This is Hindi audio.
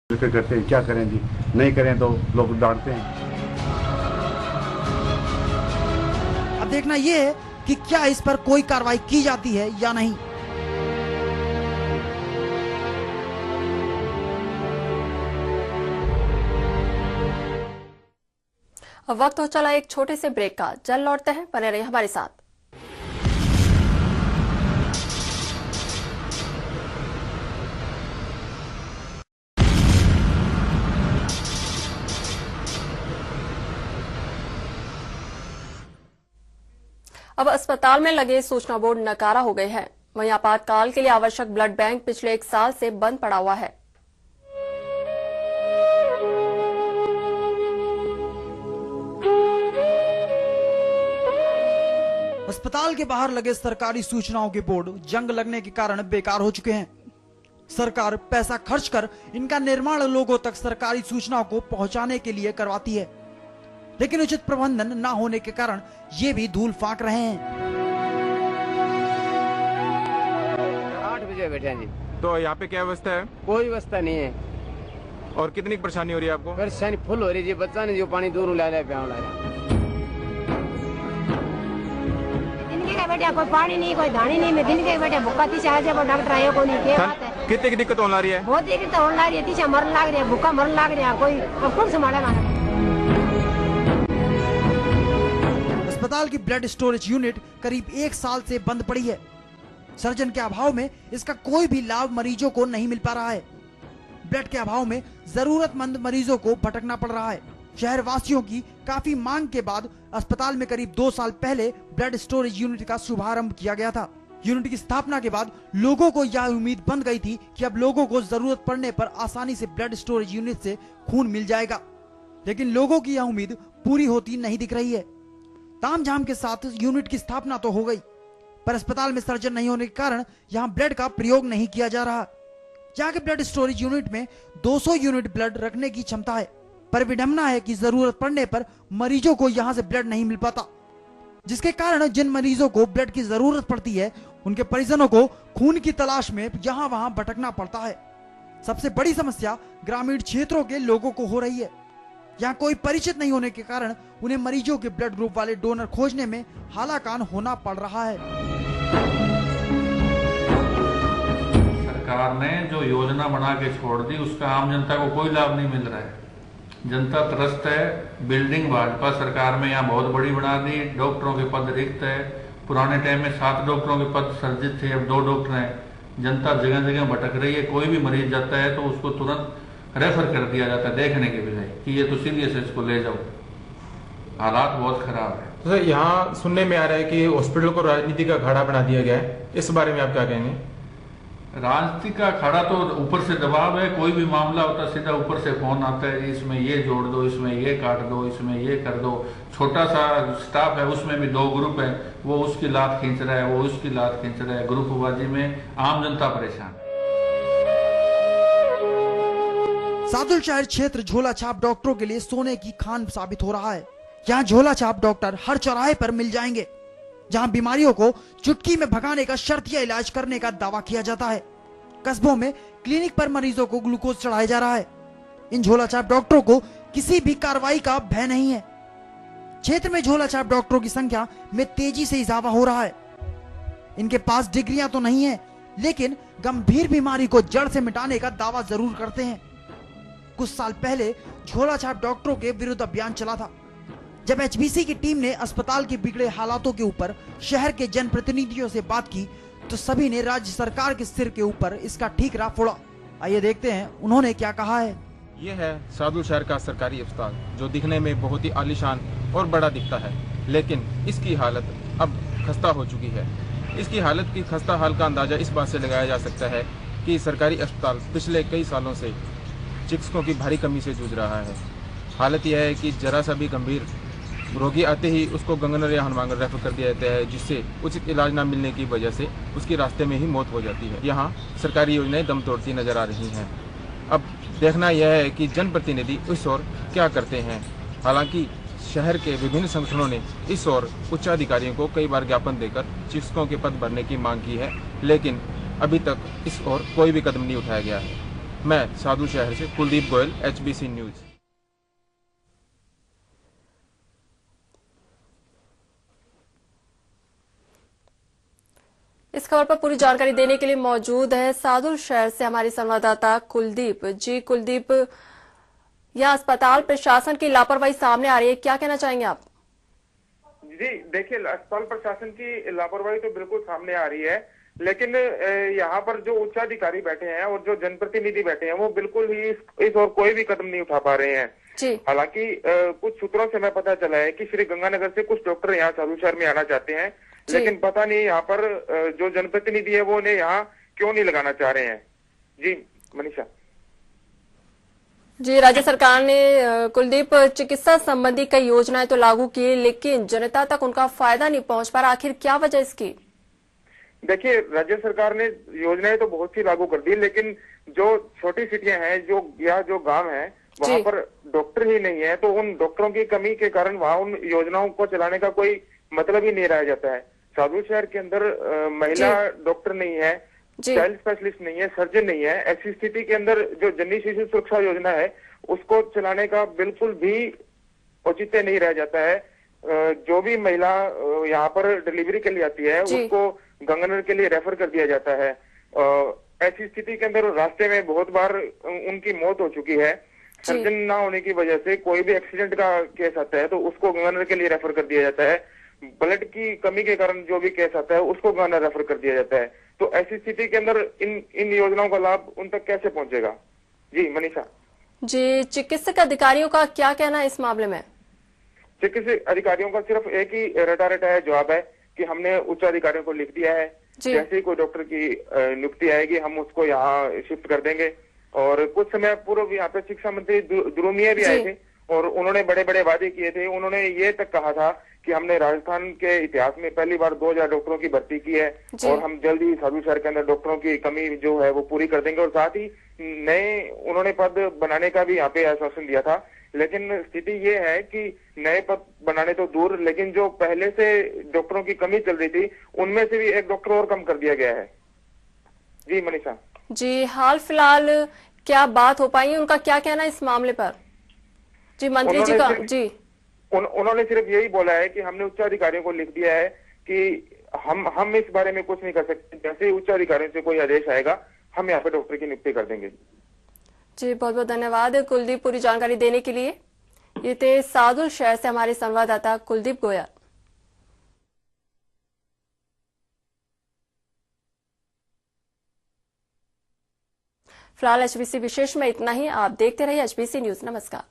करते हैं, क्या करें जी, नहीं करें तो लोग डांटते हैं। अब देखना ये है कि क्या इस पर कोई कार्रवाई की जाती है या नहीं। अब वक्त हो चला एक छोटे से ब्रेक का। जल्द लौटते हैं, बने रहिए हमारे साथ। अब अस्पताल में लगे सूचना बोर्ड नकारा हो गए हैं। वहीं आपातकाल के लिए आवश्यक ब्लड बैंक पिछले 1 साल से बंद पड़ा हुआ है। अस्पताल के बाहर लगे सरकारी सूचनाओं के बोर्ड जंग लगने के कारण बेकार हो चुके हैं। सरकार पैसा खर्च कर इनका निर्माण लोगों तक सरकारी सूचनाओं को पहुंचाने के लिए करवाती है, लेकिन उचित प्रबंधन न होने के कारण ये भी धूल फाक रहे हैं। 8 बजे बैठे हैं जी। तो यहाँ पे क्या व्यवस्था है? कोई व्यवस्था नहीं है। और कितनी परेशानी हो रही है आपको? परेशानी फुल हो रही है जी। बच्चा ने जो पानी दूर ला रहा है बेटा, कोई पानी नहीं, कोई धानी नहीं। मैं दिन के बेटा भूखा थी, जब डॉक्टर आयो को नहीं। क्या बात है? कितनी की दिक्कत होने रही है? बहुत दिक्कत होने लग रही है। तीसरा मरन लग रही है, भूखा मरन लग रहा है। कोई अब कौन संभालेगा? अस्पताल की ब्लड स्टोरेज यूनिट करीब 1 साल से बंद पड़ी है। सर्जन के अभाव में इसका कोई भी लाभ मरीजों को नहीं मिल पा रहा है। ब्लड के अभाव में जरूरतमंद मरीजों को भटकना पड़ रहा है। शहर वासियों की काफी मांग के बाद अस्पताल में करीब 2 साल पहले ब्लड स्टोरेज यूनिट का शुभारंभ किया गया था। यूनिट की स्थापना के बाद लोगों को यह उम्मीद बन गई थी कि अब लोगों को जरूरत पड़ने पर आसानी से ब्लड स्टोरेज यूनिट से खून मिल जाएगा, लेकिन लोगों की यह उम्मीद पूरी होती नहीं दिख रही है। तामझाम के साथ यूनिट की स्थापना तो हो गई, पर अस्पताल में सर्जन नहीं होने के कारण यहाँ ब्लड का प्रयोग नहीं किया जा रहा। यहाँ के ब्लड स्टोरेज यूनिट में 200 यूनिट ब्लड रखने की क्षमता है, पर विडंबना है कि जरूरत पड़ने पर मरीजों को यहाँ से ब्लड नहीं मिल पाता, जिसके कारण जिन मरीजों को ब्लड की जरूरत पड़ती है उनके परिजनों को खून की तलाश में यहाँ वहां भटकना पड़ता है। सबसे बड़ी समस्या ग्रामीण क्षेत्रों के लोगों को हो रही है। यहाँ कोई परिचित नहीं होने के कारण उन्हें मरीजों के ब्लड ग्रुप वाले डोनर खोजने में हालाकान होना पड़ रहा है। सरकार ने जो योजना बना के छोड़ दी उसका आम जनता को कोई लाभ नहीं मिल रहा है। जनता त्रस्त है। बिल्डिंग भाजपा सरकार में यहाँ बहुत बड़ी बना दी। डॉक्टरों के पद रिक्त है। पुराने टाइम में 7 डॉक्टरों के पद सर्जित थे, अब 2 डॉक्टर हैं। जनता जगह जगह भटक रही है। कोई भी मरीज जाता है तो उसको तुरंत रेफर कर दिया जाता है, देखने के बजाय कि ये तो सीरियस है, इसको ले जाओ। हालात बहुत खराब है। तो सर, यहाँ सुनने में आ रहा है कि हॉस्पिटल को राजनीति का अखाड़ा बना दिया गया है, इस बारे में आप क्या कहेंगे? राजनीति का अखाड़ा तो ऊपर से दबाव है। कोई भी मामला होता है सीधा ऊपर से फोन आता है, इसमें ये जोड़ दो, इसमें ये काट दो, इसमें ये कर दो। छोटा सा स्टाफ है, उसमें भी 2 ग्रुप है, वो उसकी लात खींच रहा है, वो उसकी लात खींच रहा है। ग्रुपबाजी में आम जनता परेशान है। सादुल शहर क्षेत्र झोला छाप डॉक्टरों के लिए सोने की खान साबित हो रहा है। यहाँ झोला छाप डॉक्टर हर चौराहे पर मिल जाएंगे, जहां बीमारियों को चुटकी में भगाने का शर्तिया इलाज करने का दावा किया जाता है। कस्बों में क्लिनिक पर मरीजों को ग्लूकोज चढ़ाया जा रहा है। इन झोला छाप डॉक्टरों को किसी भी कार्रवाई का भय नहीं है। क्षेत्र में झोला छाप डॉक्टरों की संख्या में तेजी से इजाफा हो रहा है। इनके पास डिग्रियां तो नहीं है, लेकिन गंभीर बीमारी को जड़ से मिटाने का दावा जरूर करते हैं। कुछ साल पहले झोला छाप डॉक्टरों के विरुद्ध अभियान चला था। जब एचबीसी की टीम ने अस्पताल के बिगड़े हालातों के ऊपर शहर के जनप्रतिनिधियों से बात की तो सभी ने राज्य सरकार के सिर के ऊपर इसका ठीकरा फोड़ा। आइए देखते हैं उन्होंने क्या कहा है। यह है सादुल शहर का सरकारी अस्पताल, जो दिखने में बहुत ही आलीशान और बड़ा दिखता है, लेकिन इसकी हालत अब खस्ता हो चुकी है। इसकी हालत की खस्ता हाल का अंदाजा इस बात से लगाया जा सकता है कि सरकारी अस्पताल पिछले कई सालों से चिकित्सकों की भारी कमी से जूझ रहा है। हालत यह है कि जरा सा भी गंभीर रोगी आते ही उसको गंगानगर या हनुमानगढ़ रेफर कर दिया जाता है, जिससे उचित इलाज न मिलने की वजह से उसकी रास्ते में ही मौत हो जाती है। यहाँ सरकारी योजनाएं दम तोड़ती नजर आ रही हैं। अब देखना यह है कि जनप्रतिनिधि इस ओर क्या करते हैं। हालांकि शहर के विभिन्न संगठनों ने इस ओर उच्चाधिकारियों को कई बार ज्ञापन देकर चिकित्सकों के पद भरने की मांग की है, लेकिन अभी तक इस ओर कोई भी कदम नहीं उठाया गया है। मैं साधु शहर से कुलदीप गोयल, HBC न्यूज। इस खबर पर पूरी जानकारी देने के लिए मौजूद है साधु शहर से हमारी संवाददाता कुलदीप। जी कुलदीप, यह अस्पताल प्रशासन की लापरवाही सामने आ रही है, क्या कहना चाहेंगे आप? जी देखिए, अस्पताल प्रशासन की लापरवाही तो बिल्कुल सामने आ रही है, लेकिन यहाँ पर जो उच्चाधिकारी बैठे हैं और जो जनप्रतिनिधि बैठे हैं वो बिल्कुल ही इस और कोई भी कदम नहीं उठा पा रहे हैं। हालांकि कुछ सूत्रों से मैं पता चला है कि श्री गंगानगर से कुछ डॉक्टर यहाँ साधु शहर में आना चाहते हैं, लेकिन पता नहीं यहाँ पर जो जनप्रतिनिधि है वो उन्हें यहाँ क्यों नहीं लगाना चाह रहे हैं। जी मनीषा। जी, राज्य सरकार ने कुलदीप चिकित्सा संबंधी कई योजनाएं तो लागू की, लेकिन जनता तक उनका फायदा नहीं पहुंच पा रहा, आखिर क्या वजह इसकी? देखिए, राज्य सरकार ने योजनाएं तो बहुत सी लागू कर दी, लेकिन जो छोटी सिटियां हैं जो गांव हैं वहां पर डॉक्टर ही नहीं है, तो उन डॉक्टरों की कमी के कारण वहां उन योजनाओं को चलाने का कोई मतलब ही नहीं रह जाता है। साधु शहर के अंदर महिला डॉक्टर नहीं है, चाइल्ड स्पेशलिस्ट नहीं है, सर्जन नहीं है। ऐसी स्थिति के अंदर जो जननी शिशु सुरक्षा योजना है उसको चलाने का बिल्कुल भी औचित्य नहीं रह जाता है। जो भी महिला यहाँ पर डिलीवरी के लिए आती है उसको गंगानगर के लिए रेफर कर दिया जाता है। ऐसी स्थिति के अंदर रास्ते में बहुत बार उनकी मौत हो चुकी है। सर्जन ना होने की वजह से कोई भी एक्सीडेंट का केस आता है तो उसको गंगानगर के लिए रेफर कर दिया जाता है। ब्लड की कमी के कारण जो भी केस आता है उसको गंगानगर रेफर कर दिया जाता है। तो ऐसी स्थिति के अंदर इन योजनाओं का लाभ उन तक कैसे पहुंचेगा? जी मनीषा। जी, चिकित्सक अधिकारियों का क्या कहना है इस मामले में? चिकित्सक अधिकारियों का सिर्फ एक ही रटा जवाब है कि हमने उच्च अधिकारियों को लिख दिया है, जैसे ही कोई डॉक्टर की नियुक्ति आएगी हम उसको यहाँ शिफ्ट कर देंगे। और कुछ समय पूर्व यहाँ पे शिक्षा मंत्री ध्रुव मिया भी आए थे और उन्होंने बड़े बड़े वादे किए थे। उन्होंने ये तक कहा था कि हमने राजस्थान के इतिहास में पहली बार 2000 डॉक्टरों की भर्ती की है और हम जल्द ही साधु शहर के अंदर डॉक्टरों की कमी जो है वो पूरी कर देंगे। और साथ ही नए उन्होंने पद बनाने का भी यहाँ पे आश्वासन दिया था। लेकिन स्थिति ये है कि नए पद बनाने तो दूर, लेकिन जो पहले से डॉक्टरों की कमी चल रही थी उनमें से भी एक डॉक्टर और कम कर दिया गया है। जी मनीषा। जी, हाल फिलहाल क्या बात हो पाई है, उनका क्या कहना है इस मामले पर? जी मंत्री जी का। जी उन्होंने सिर्फ यही बोला है कि हमने उच्च अधिकारियों को लिख दिया है कि हम इस बारे में कुछ नहीं कर सकते, जैसे ही उच्च अधिकारियों से कोई आदेश आएगा हम यहाँ पे डॉक्टर की नियुक्ति कर देंगे। जी बहुत बहुत धन्यवाद कुलदीप पूरी जानकारी देने के लिए। ये थे साधु शहर से हमारे संवाददाता कुलदीप गोयल। फिलहाल HBC विशेष में इतना ही। आप देखते रहिए HBC न्यूज। नमस्कार।